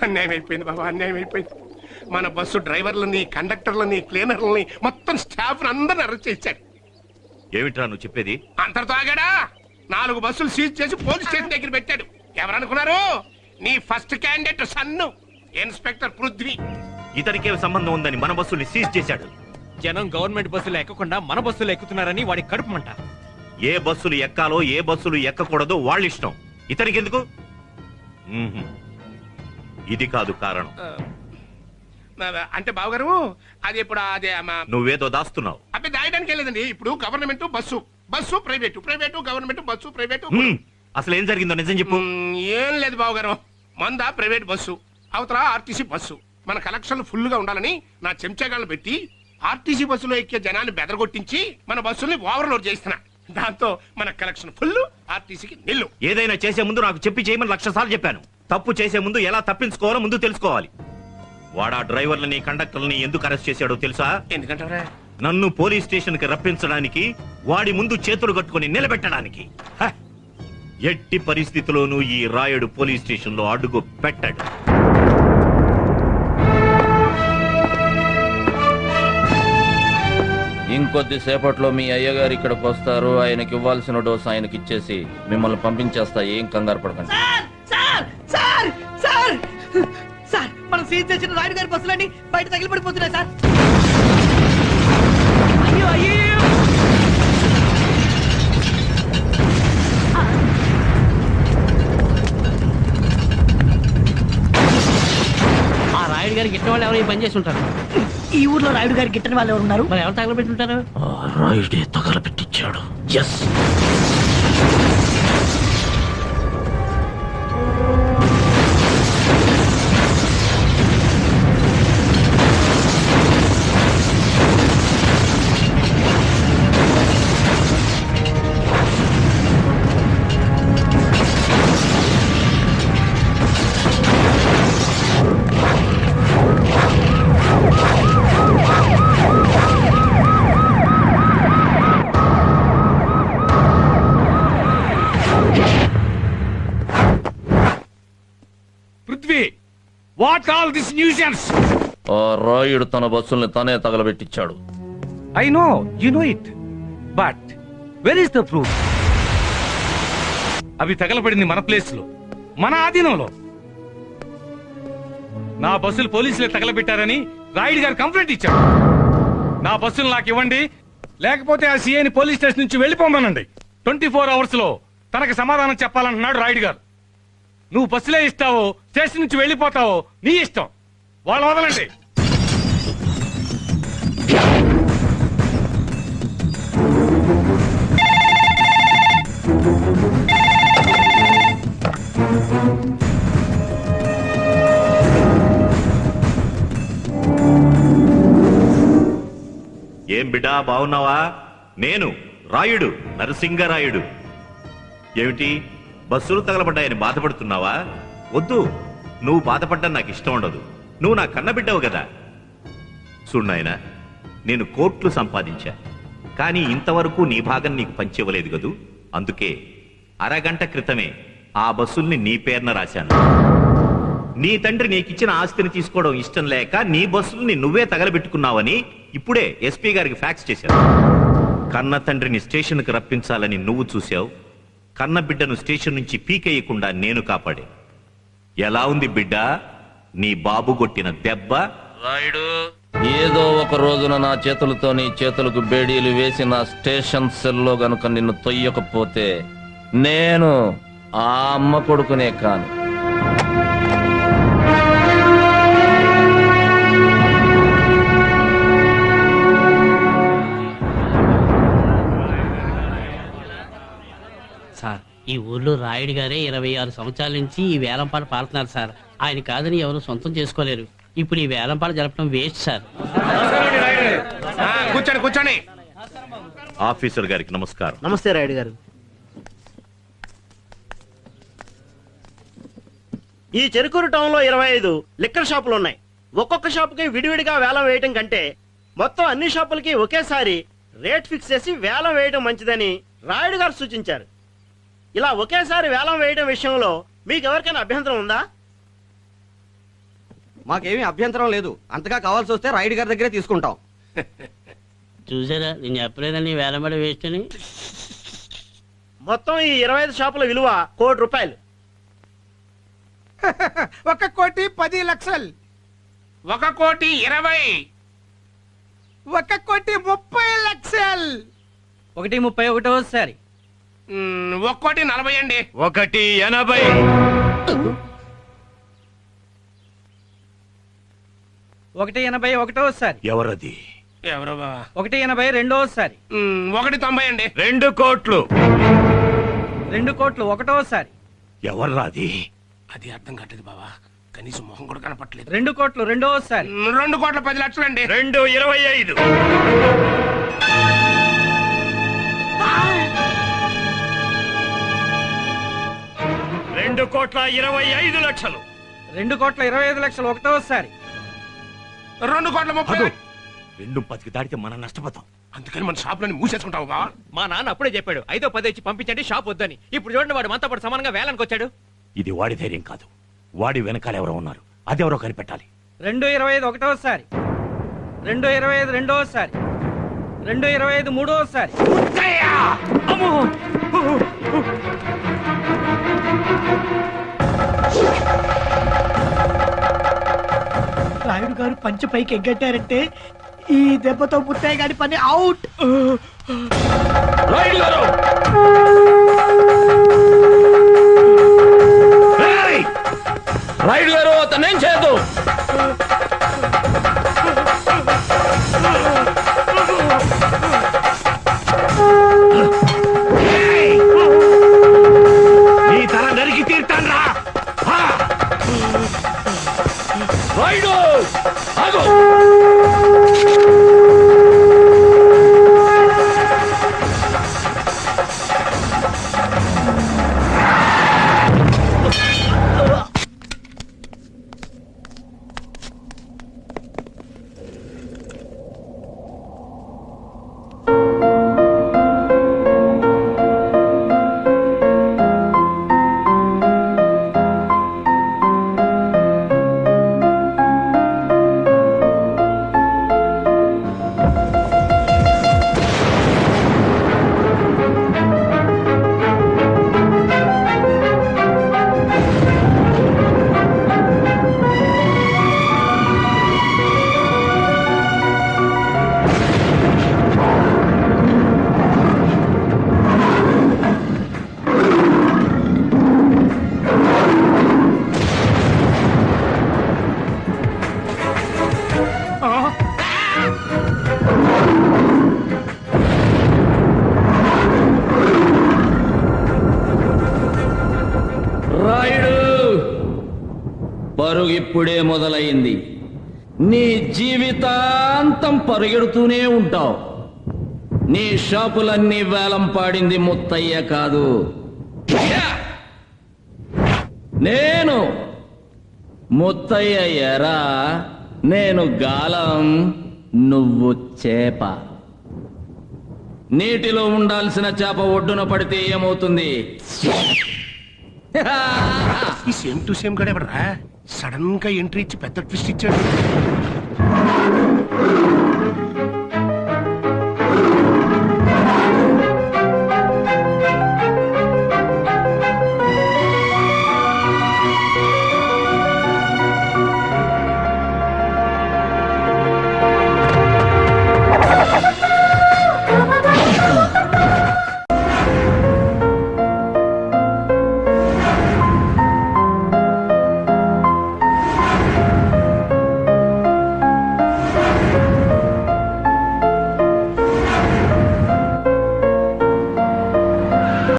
అన్యాయం అయిపోయింది బాబా, అన్యాయం అయిపోయింది. మన బస్సు డ్రైవర్లని, కండక్టర్లని, క్లీనర్లని, మొత్తం స్టాఫ్ అందరిని అరెస్ట్ చేశాడు. ఏమిట్రా నువ్వు చెప్పేది? అంతటితో ఆగాడా? 4 బస్సులు సీజ్ చేసి పోలీస్ స్టేషన్ దగ్గర పెట్టాడు. ఎవరనుకున్నారు? నీ ఫస్ట్ క్యాండిడేట్ సన్ను, ఇన్స్పెక్టర్ పృథ్వీ. ఇతనికే సంబంధం ఉందని మన బస్సుల్ని సీజ్ చేశాడు. జనం గవర్నమెంట్ బస్సులు ఎక్కకుండా మన బస్సులు ఎక్కుతున్నారని వాడి కడుపుమంట. ఏ బస్సులు ఎక్కాలో ఏ బస్సులు ఎక్కకూడదో వాళ్ళ ఇష్టం. ఇతనికి ఎందుకు? ఇది కాదు కారణం. అంటే బావగారు అది ఇప్పుడు అదే నువ్వేదో దాస్తున్నావు. అబ్బాయి దాయడానికి వెళ్ళలేదండి. ఇప్పుడు government bus, bus private, private government, bus private. అసలు ఏం జరిగిందో నిజం చెప్పు. ఏం లేదు బావగారు, మంద ప్రైవేట్ బస్సు, అవతల ఆర్టీసీ బస్సు. మన కలెక్షన్లు ఫుల్ గా ఉండాలని నా చెంచాగాళ్ళు పెట్టి ఆర్టీసీ బస్సులో ఎక్కే జనాన్ని బెదరగొట్టించి మన బస్సుల్ని ఓవర్లోడ్ చేస్తున్నా. దాంతో మన కలెక్షన్ ఫుల్, ఆర్టీసీకి నిల్లు. ఏదైనా చేసే ముందు నాకు చెప్పి చేయమని 1,00,000 సార్లు చెప్పాను. తప్పు చేసే ముందు ఎలా తప్పించుకోవాలో ముందు తెలుసుకోవాలి. వాడా డ్రైవర్లని, కండక్టర్లని ఎందుకు అరెస్ట్ చేశాడో తెలుసా? ఎందుకంటారా? నన్ను పోలీస్ స్టేషన్ కి రప్పించడానికి, వాడి ముందు చేతులు కట్టుకుని నిలబెట్టడానికి. ఎట్టి పరిస్థితిలోనూ ఈ రాయుడు పోలీస్ స్టేషన్ లో అడుగు పెట్టాడు. ఇంకొద్దిసేపట్లో మీ అయ్యగారు ఇక్కడికి వస్తారు. ఆయనకి ఇవ్వాల్సిన డోసు ఆయనకి ఇచ్చేసి మిమ్మల్ని పంపించేస్తా. ఏం కంగారు పడకండి. మనం సీజ్ చేసిన రాయుడు గారి బస్సులన్నీ బయట తగిలిపడిపోతున్నాయి సార్. అయ్యో అయ్యో, ఆ రాయుడు గారికి గిట్ట వాళ్ళు ఎవరు పని చేసి ఉంటారు? ఈ ఊర్లో రాయుడు గారి గిట్టని వాళ్ళు ఎవరు ఉన్నారు? మరి ఎవరు తగలబెట్టుంటారు? రాయుడే తగలబెట్టించాడు. Yes. Prithvi, what all this nuisance? ఆ రాయుడు తన బస్సుల్ని తనే తగలబెట్టించాడు. I know, you know it, but where is the proof? అవి తగలబడింది మన ప్లేస్ లో, మన ఆధీనంలో. నా బస్సులు పోలీసులే తగలబెట్టారని రాయుడు గారు కంప్లైంట్ ఇచ్చాడు. నా బస్సులు నాకు ఇవ్వండి, లేకపోతే ఆ సీఐని పోలీస్ స్టేషన్ నుంచి వెళ్ళిపోమనండి. 24 hours లో తనకి సమాధానం చెప్పాలంటున్నాడు రాయుడు గారు. నువ్వు బస్సులే ఇస్తావో స్టేషన్ నుంచి వెళ్ళిపోతావో నీ ఇష్టం. వాళ్ళు వదలండి. ఏం బిడ్డా, బాగున్నావా? నేను రాయుడు, నరసింగరాయుడు. ఏమిటి, బస్సులు తగలబడ్డాయని బాధపడుతున్నావా? వద్దు, నువ్వు బాధపడ్డా నాకు ఇష్టం ఉండదు. నువ్వు నా కన్నబిడ్డవు కదా. చూడ్నాయనా, నేను కోట్లు సంపాదించా, కానీ ఇంతవరకు నీ భాగం నీకు పంచివ్వలేదు కదూ. అందుకే అరగంట క్రితమే ఆ బస్సుల్ని నీ పేరున రాశాను. నీ తండ్రి నీకిచ్చిన ఆస్తిని తీసుకోవడం ఇష్టం లేక నీ బస్సుల్ని నువ్వే తగలబెట్టుకున్నావని ఇప్పుడే ఎస్పీ గారికి ఫ్యాక్స్ చేశాను. కన్న తండ్రిని స్టేషన్కి రప్పించాలని నువ్వు చూశావు, కన్న బిడ్డను స్టేషన్ నుంచి పీకేయకుండా నేను కాపాడే. ఎలా ఉంది బిడ్డ నీ బాబు కొట్టిన దెబ్బ? రాయుడు, ఏదో ఒక రోజున నా చేతులతో నీ చేతులకు బేడీలు వేసి నా స్టేషన్ సెల్లో గనుక నిన్ను తొయ్యకపోతే నేను ఆ అమ్మ కొడుకునే కాను. సార్, ఈ ఊర్లో రాయుడు గారే 26 సంవత్సరాల నుంచి ఈ వేలంపాట పాడుతున్నారు సార్. ఆయన కాదని ఎవరు సొంతం చేసుకోలేరు. ఇప్పుడు ఈ వేలంపాట జరపడం వేస్ట్ సార్. కూర్చోండి కూర్చోండి. ఆఫీసర్ గారికి నమస్కారం. నమస్తే రాయుడు గారు. ఈ చెరుకూరు టౌన్ లో 25 లిక్కర్ షాపులు ఉన్నాయి. ఒక్కొక్క షాపుకి విడివిడిగా వేలం వేయటం కంటే మొత్తం అన్ని షాపులకి ఒకేసారి రేట్ ఫిక్స్ చేసి వేలం వేయడం మంచిదని రాయుడు గారు సూచించారు. ఇలా ఒకేసారి వేలం వేయడం విషయంలో మీకు ఎవరికైనా అభ్యంతరం ఉందా? మాకేమీ అభ్యంతరం లేదు. అంతగా కావాల్సి వస్తే రాయుడు గారి దగ్గరే తీసుకుంటాం. చూసారా నేను చెప్పలేదని వేలంపడి వేస్ట్ అని. మొత్తం ఈ 25 షాపుల విలువ ₹1,00,00,000. 1,10,00,000. 1,20,00,000. 1,30,00,000. 1,30,000. 1,40,00,000 అండి. 180. 1,81,000. ఎవరది? ఎవరో బావా. 1,82,000. 1,90,00,000 అండి. 2 కోట్లు. 2 కోట్లు 1,000. ఎవర్రాది? అది అర్థం కావట్లేదు బావా, కనీసం మొహం కూడా కనపట్లేదు. 2 కోట్లు 2,000. 2,10,00,000 అండి. 225. 2,25,00,000. 2,25,00,000 1,000. 2,30,00,000. 2,10 దాటితే మనం నష్టపోతాం. అందుకని మన షాపులని మూసేసుకుంటావు బావా. మా నాన్న అప్పుడే చెప్పాడు 5-10 ఇచ్చి పంపించండి షాప్ వద్దని. ఇప్పుడు చూడండి వాడు మనతో పాటు సమానంగా వేలానికి వచ్చాడు. ఇది వాడి ధైర్యం కాదు, వాడి వెనకాల ఎవరో ఉన్నారు. అదెవరో కనిపెట్టాలి. 2,25 1,000. 2,25 2,000. 2,25 3,000. రాయుడు గారు పంచ పైకి ఎగ్గట్టారంటే ఈ దెబ్బతో ముత్తయ్య గారి పని అవుట్. రాయుడు గారు! ఏయ్! రాయుడు గారు అతనేం చేయదు. నీ తల నరికి తీర్తాన్రా. రాయుడు ఆగు. రాయుడు పరుగు ఇప్పుడే మొదలైంది. నీ జీవితాంతం పరిగెడుతూనే ఉంటావు. నీ షాపులన్నీ వేలం పాడింది ముత్తయ్య కాదు, నేను. ముత్తయ్య ఎరా, నేను గాలం, నువ్వు చేప. నీటిలో ఉండాల్సిన చేప ఒడ్డున పడితే ఏమవుతుంది? ఈ సేమ్ టు సేమ్ గడ ఎవడరా సడన్ గా ఎంట్రీ ఇచ్చి పెద్ద ట్విస్ట్ ఇచ్చాడు.